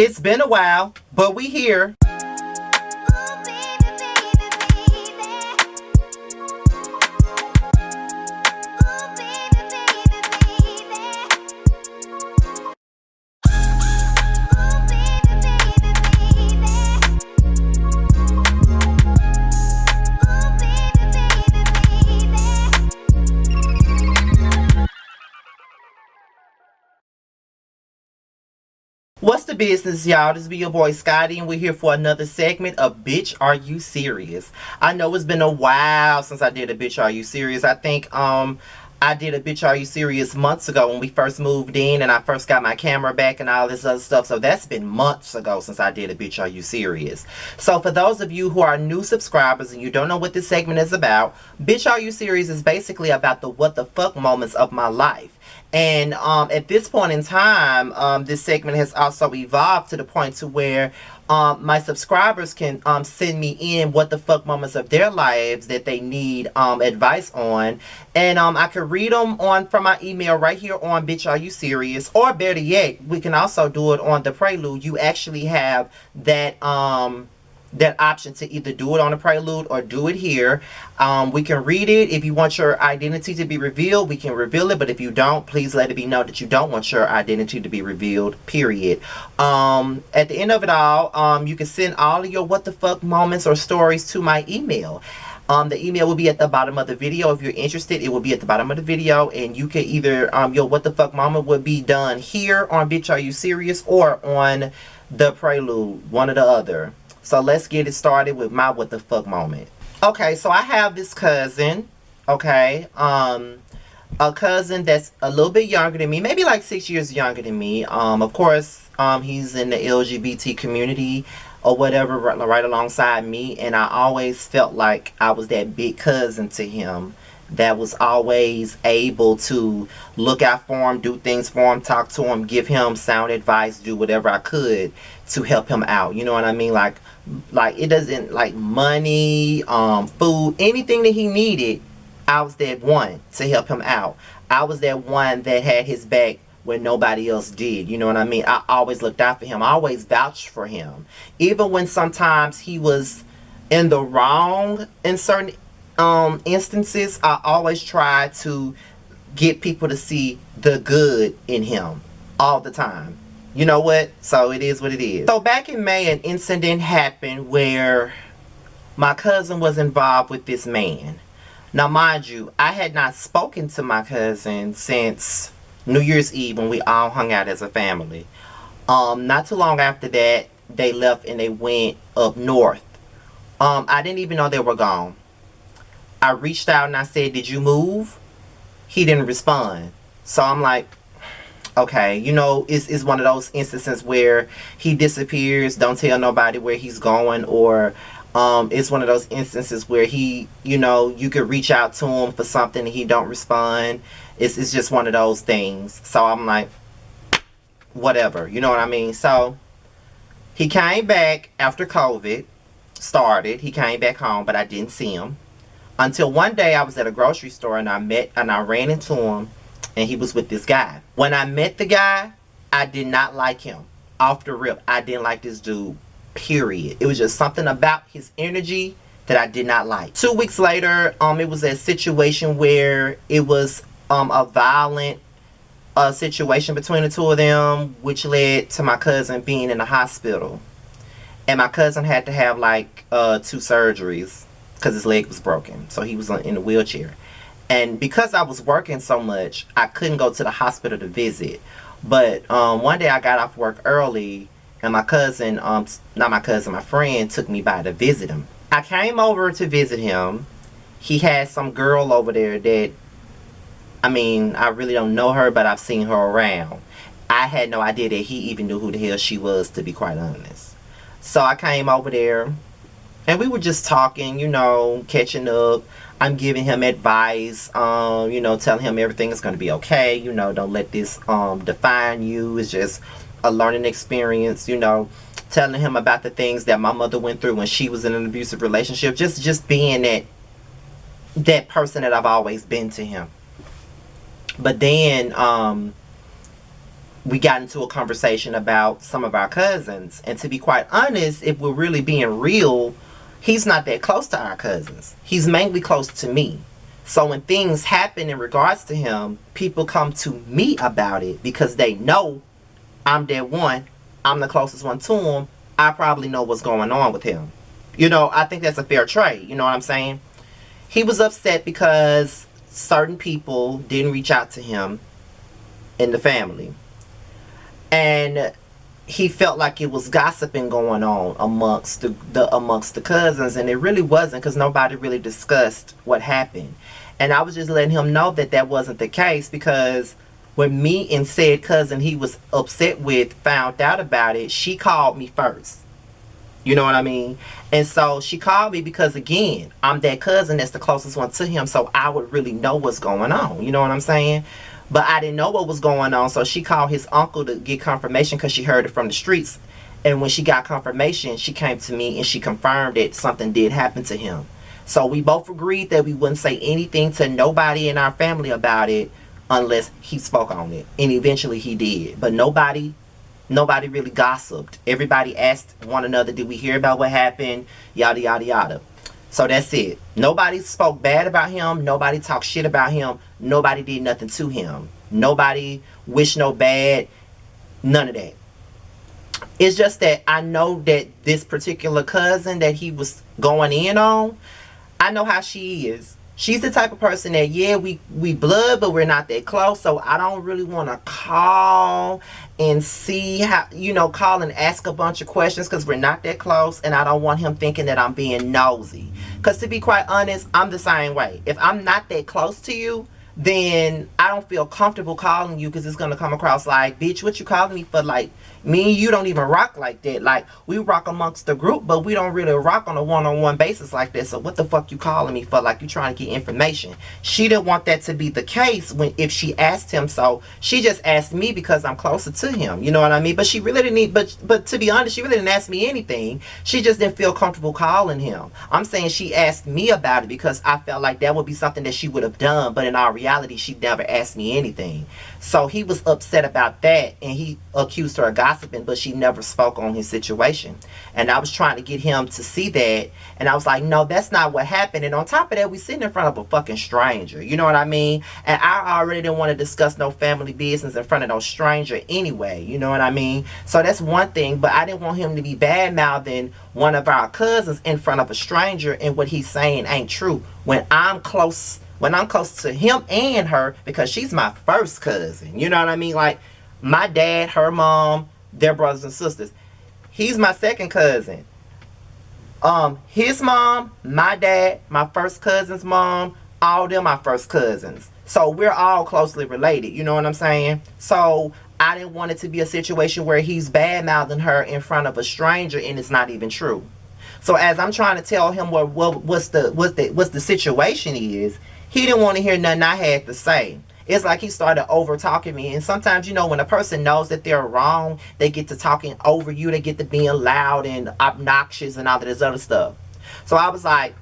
It's been a while, but we here. What's the business, y'all? This be your boy Scotty, and we're here for another segment of Bitch Are You Serious? I know it's been a while since I did a Bitch Are You Serious. I think I did a Bitch Are You Serious months ago when we first moved in and I first got my camera back and all this other stuff. So that's been months ago since I did a Bitch Are You Serious. So for those of you who are new subscribers and you don't know what this segment is about, Bitch Are You Serious is basically about the what the fuck moments of my life. And at this point in time, this segment has also evolved to the point to where my subscribers can send me in what the fuck moments of their lives that they need advice on, and I can read them on from my email right here on Bitch Are You Serious, or better yet, we can also do it on the Prelude. You actually have that that option to either do it on a Prelude or do it here. We can read it. If you want your identity to be revealed, we can reveal it, but if you don't, please let it be known that you don't want your identity to be revealed, period. At the end of it all, you can send all of your what the fuck moments or stories to my email. The email will be at the bottom of the video. If you're interested, it will be at the bottom of the video, and you can either your what the fuck moment will be done here on Bitch Are You Serious or on the Prelude, one or the other. So let's get it started with my what the fuck moment. Okay, so I have this cousin, okay, a cousin that's a little bit younger than me, maybe like 6 years younger than me. Of course, he's in the LGBT community or whatever, right alongside me, and I always felt like I was that big cousin to him that was always able to look out for him, do things for him, talk to him, give him sound advice, do whatever I could to help him out. You know what I mean? Like it doesn't, like money, food, anything that he needed, I was that one to help him out. I was that one that had his back when nobody else did. You know what I mean? I always looked out for him. I always vouched for him. Even when sometimes he was in the wrong in certain instances, I always try to get people to see the good in him all the time. You know what? So it is what it is. So back in May, an incident happened where my cousin was involved with this man. Now mind you, I had not spoken to my cousin since New Year's Eve when we all hung out as a family. Not too long after that, they left and they went up north. I didn't even know they were gone. I reached out and I said, "Did you move?" He didn't respond. So I'm like, okay, you know, it's one of those instances where he disappears, don't tell nobody where he's going, or it's one of those instances where he, you know, you could reach out to him for something and he don't respond. It's just one of those things. So I'm like, whatever, you know what I mean? So he came back after COVID started. He came back home, but I didn't see him. Until one day I was at a grocery store and I ran into him and he was with this guy. When I met the guy, I did not like him. Off the rip, I didn't like this dude, period. It was just something about his energy that I did not like. 2 weeks later, it was a situation where it was a violent situation between the two of them, which led to my cousin being in the hospital. And my cousin had to have like 2 surgeries because his leg was broken, so he was in a wheelchair. And because I was working so much, I couldn't go to the hospital to visit. But one day I got off work early, and my cousin, not my cousin, my friend, took me by to visit him. I came over to visit him. He had some girl over there that, I mean, I really don't know her, but I've seen her around. I had no idea that he even knew who the hell she was, to be quite honest. So I came over there, and we were just talking, you know, catching up. I'm giving him advice, you know, telling him everything is going to be okay. You know, don't let this define you. It's just a learning experience, you know. Telling him about the things that my mother went through when she was in an abusive relationship. Just being that person that I've always been to him. But then we got into a conversation about some of our cousins. And to be quite honest, if we're really being real, he's not that close to our cousins. He's mainly close to me. So when things happen in regards to him, people come to me about it because they know I'm that one. I'm the closest one to him. I probably know what's going on with him. I think that's a fair trade. You know what I'm saying? He was upset because certain people didn't reach out to him in the family. And he felt like it was gossiping going on amongst the cousins, and it really wasn't, because nobody really discussed what happened. And I was just letting him know that that wasn't the case, because when me and said cousin he was upset with found out about it, she called me first. You know what I mean? And so she called me because, again, I'm that cousin that's the closest one to him, so I would really know what's going on. You know what I'm saying? But I didn't know what was going on, so she called his uncle to get confirmation because she heard it from the streets. And when she got confirmation, she came to me and she confirmed that something did happen to him. So we both agreed that we wouldn't say anything to nobody in our family about it unless he spoke on it. And eventually he did. But nobody really gossiped. Everybody asked one another, did we hear about what happened? Yada, yada, yada. So that's it. Nobody spoke bad about him. Nobody talked shit about him. Nobody did nothing to him. Nobody wished no bad. None of that. It's just that I know that this particular cousin that he was going in on, I know how she is. She's the type of person that, yeah, we blood, but we're not that close. So I don't really want to call and see how, call and ask a bunch of questions, because we're not that close. And I don't want him thinking that I'm being nosy. Because to be quite honest, I'm the same way. If I'm not that close to you, then I don't feel comfortable calling you, because it's going to come across like, bitch, what you calling me for? Like, me and you don't even rock like that. Like, we rock amongst the group, but we don't really rock on a one-on-one basis like that. So what the fuck you calling me for? Like, you trying to get information. She didn't want that to be the case if she asked him. So she just asked me because I'm closer to him. You know what I mean? But she really didn't need, but to be honest, she really didn't ask me anything. She just didn't feel comfortable calling him. I'm saying she asked me about it because I felt like that would be something that she would have done. But in all reality, she never asked me anything. So he was upset about that, and he accused her of gossiping, but she never spoke on his situation. And I was trying to get him to see that, and I was like, no, that's not what happened. And on top of that, we sitting in front of a fucking stranger. You know what I mean? And I already didn't want to discuss no family business in front of no stranger anyway. You know what I mean? So that's one thing, but I didn't want him to be bad-mouthing one of our cousins in front of a stranger, and what he's saying ain't true. When I'm close to him and her, because she's my first cousin. You know what I mean? Like, my dad, her mom, their brothers and sisters. He's my second cousin. His mom, my dad, my first cousin's mom, all them my first cousins. So we're all closely related. You know what I'm saying? So I didn't want it to be a situation where he's bad-mouthing her in front of a stranger and it's not even true. So as I'm trying to tell him what's the situation is, he didn't want to hear nothing I had to say. It's like he started over talking me. And sometimes, when a person knows that they're wrong, they get to talking over you. They get to being loud and obnoxious and all of this other stuff. So I was like,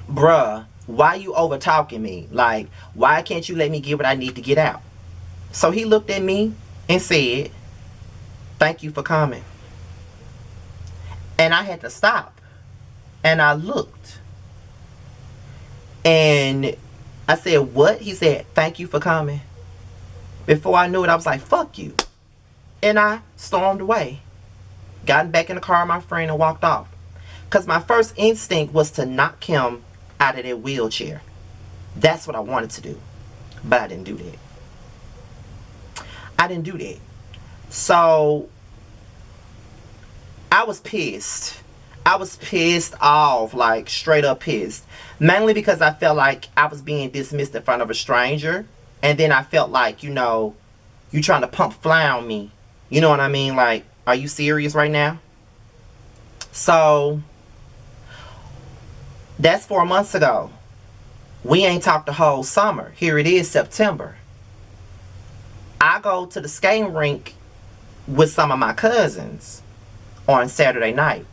bruh, why you over talking me? Like, why can't you let me get what I need to get out? So he looked at me and said, thank you for coming. And I had to stop. And I looked. And I said, what? He said, thank you for coming. Before I knew it, I was like, fuck you. And I stormed away. Got back in the car with my friend and walked off. Because my first instinct was to knock him out of that wheelchair. That's what I wanted to do. But I didn't do that. So I was pissed. I was pissed off, like straight up pissed. Mainly because I felt like I was being dismissed in front of a stranger. And then I felt like, you trying to pump fly on me. You know what I mean? Like, are you serious right now? So, that's 4 months ago. We ain't talked the whole summer. Here it is, September. I go to the skating rink with some of my cousins on Saturday night.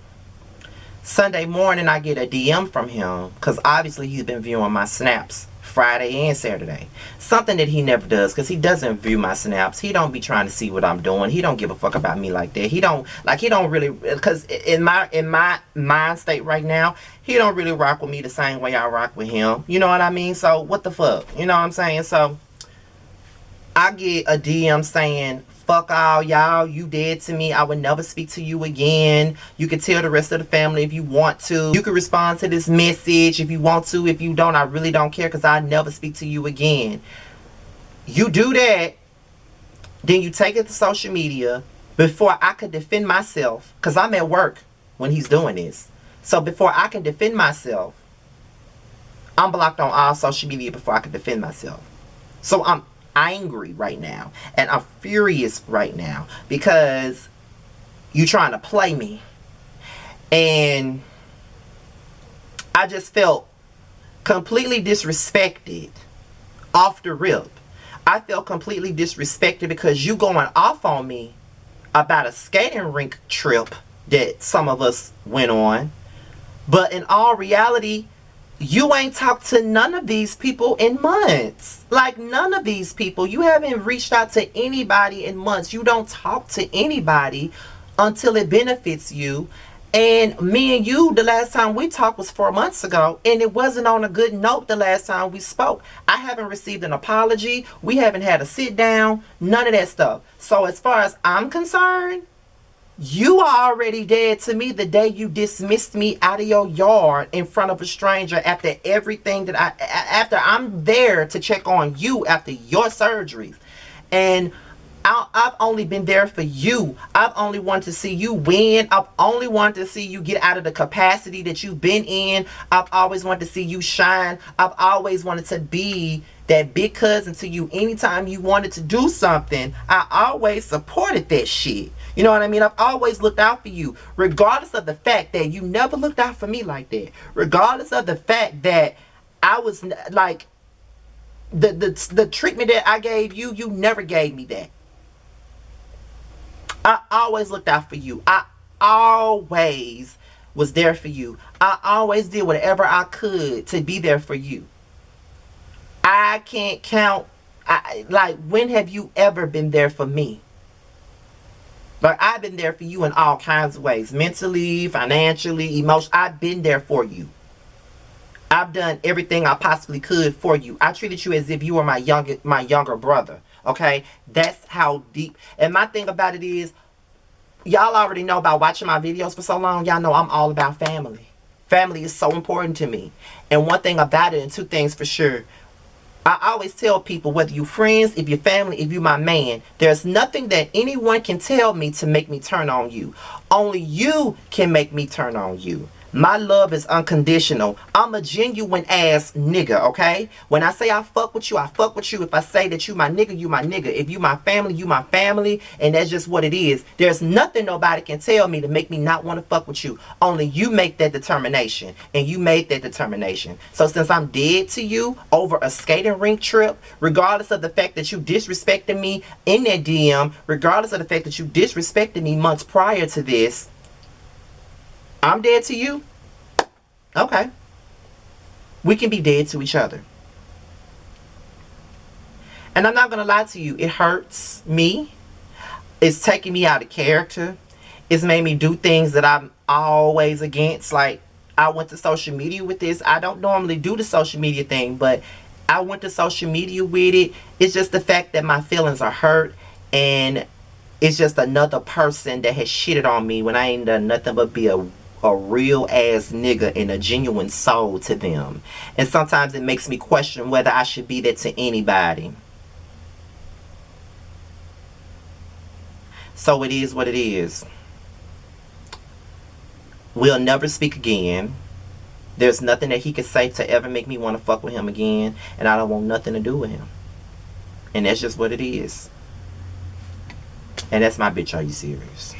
Sunday morning, I get a DM from him, because obviously he's been viewing my snaps Friday and Saturday. Something that he never does, because he doesn't view my snaps. He don't be trying to see what I'm doing. He don't give a fuck about me like that. He don't really, because in my mind state right now, he don't really rock with me the same way I rock with him. You know what I mean? So what the fuck? You know what I'm saying? So I get a DM saying, fuck all y'all, you dead to me, I would never speak to you again. You can tell the rest of the family if you want to. You can respond to this message if you want to. If you don't, I really don't care, because I never speak to you again. You do that, then you take it to social media before I could defend myself, because I'm at work when he's doing this. So before I can defend myself, I'm blocked on all social media before I can defend myself. So I'm angry right now, and I'm furious right now, because you trying to play me. And I just felt completely disrespected off the rip. I felt completely disrespected because you going off on me about a skating rink trip that some of us went on, but in all reality, you ain't talked to none of these people in months. Like, none of these people. You haven't reached out to anybody in months. You don't talk to anybody until it benefits you. And me and you, the last time we talked was 4 months ago, and it wasn't on a good note the last time we spoke. I haven't received an apology. We haven't had a sit down. None of that stuff. So as far as I'm concerned, you are already dead to me the day you dismissed me out of your yard in front of a stranger after everything that after I'm there to check on you after your surgeries. And I've only been there for you. I've only wanted to see you win. I've only wanted to see you get out of the capacity that you've been in. I've always wanted to see you shine. I've always wanted to be that big cousin to you. Anytime you wanted to do something, I always supported that shit. You know what I mean? I've always looked out for you, regardless of the fact that you never looked out for me like that. Regardless of the fact that I was like, the treatment that I gave you, you never gave me that. I always looked out for you. I always was there for you. I always did whatever I could to be there for you. I can't count, like, when have you ever been there for me? Like, I've been there for you in all kinds of ways. Mentally, financially, emotionally. I've been there for you. I've done everything I possibly could for you. I treated you as if you were my younger brother. Okay? That's how deep. And my thing about it is, y'all already know about watching my videos for so long. Y'all know I'm all about family. Family is so important to me. And one thing about it, and two things for sure, I always tell people, whether you friends, if you're family, if you my man, there's nothing that anyone can tell me to make me turn on you. Only you can make me turn on you. My love is unconditional. I'm a genuine ass nigga, okay? When I say I fuck with you, I fuck with you. If I say that you my nigga, you my nigga. If you my family, you my family. And that's just what it is. There's nothing nobody can tell me to make me not want to fuck with you. Only you make that determination. And you made that determination. So since I'm dead to you over a skating rink trip, regardless of the fact that you disrespected me in that DM, regardless of the fact that you disrespected me months prior to this, I'm dead to you? Okay. We can be dead to each other. And I'm not going to lie to you. It hurts me. It's taking me out of character. It's made me do things that I'm always against. Like, I went to social media with this. I don't normally do the social media thing, but I went to social media with it. It's just the fact that my feelings are hurt, and it's just another person that has shitted on me when I ain't done nothing but be a real ass nigga and a genuine soul to them. And sometimes it makes me question whether I should be that to anybody. So it is what it is. We'll never speak again. There's nothing that he could say to ever make me want to fuck with him again, and I don't want nothing to do with him. And that's just what it is. And that's my bitch, are you serious?